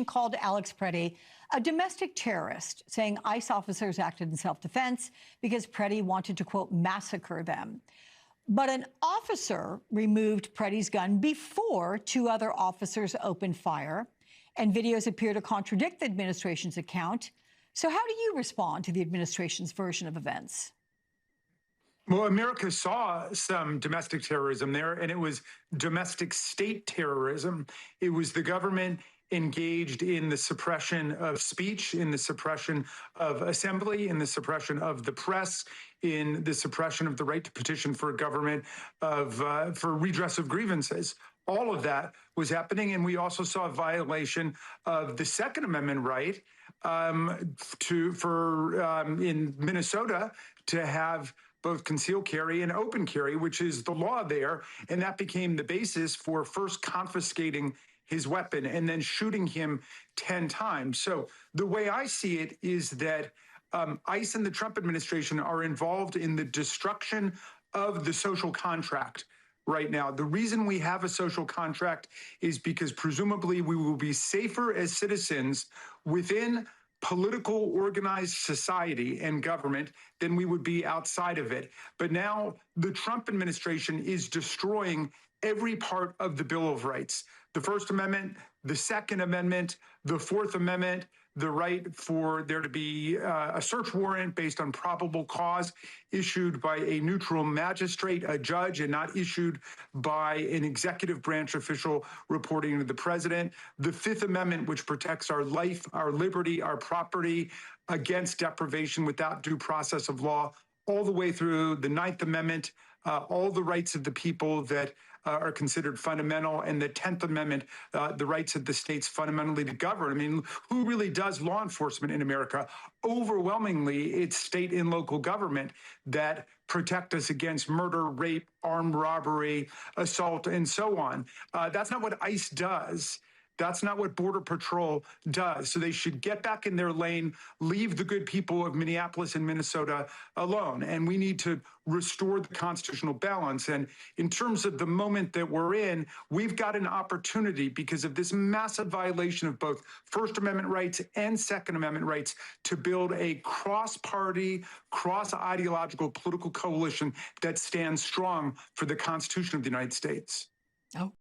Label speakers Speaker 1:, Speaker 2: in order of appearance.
Speaker 1: called Alex Preddy a domestic terrorist, saying ICE officers acted in self-defense because Preddy wanted to, quote, massacre them. But an officer removed Preddy's gun before two other officers opened fire, and videos appear to contradict the administration's account. So how do you respond to the administration's version of events?
Speaker 2: Well, America saw some domestic terrorism there, and it was domestic state terrorism. It was the government engaged in the suppression of speech, in the suppression of assembly, in the suppression of the press, in the suppression of the right to petition for a government for redress of grievances. All of that was happening, and we also saw a violation of the Second Amendment right in Minnesota to have both concealed carry and open carry, which is the law there. And that became the basis for first confiscating his weapon and then shooting him 10 times. So the way I see it is that ICE and the Trump administration are involved in the destruction of the social contract right now. The reason we have a social contract is because presumably we will be safer as citizens within political organized society and government than we would be outside of it. But now the Trump administration is destroying every part of the Bill of Rights. The First Amendment, the Second Amendment, the Fourth Amendment, the right for there to be a search warrant based on probable cause issued by a neutral magistrate, a judge, and not issued by an executive branch official reporting to the president. The Fifth Amendment, which protects our life, our liberty, our property against deprivation without due process of law, all the way through the Ninth Amendment, all the rights of the people that are considered fundamental, and the 10th Amendment, the rights of the states fundamentally to govern. I mean, who really does law enforcement in America? Overwhelmingly, it's state and local government that protect us against murder, rape, armed robbery, assault, and so on. That's not what ICE does. That's not what Border Patrol does. So they should get back in their lane, leave the good people of Minneapolis and Minnesota alone. And we need to restore the constitutional balance. And in terms of the moment that we're in, we've got an opportunity because of this massive violation of both First Amendment rights and Second Amendment rights to build a cross-party, cross-ideological political coalition that stands strong for the Constitution of the United States.
Speaker 1: Oh.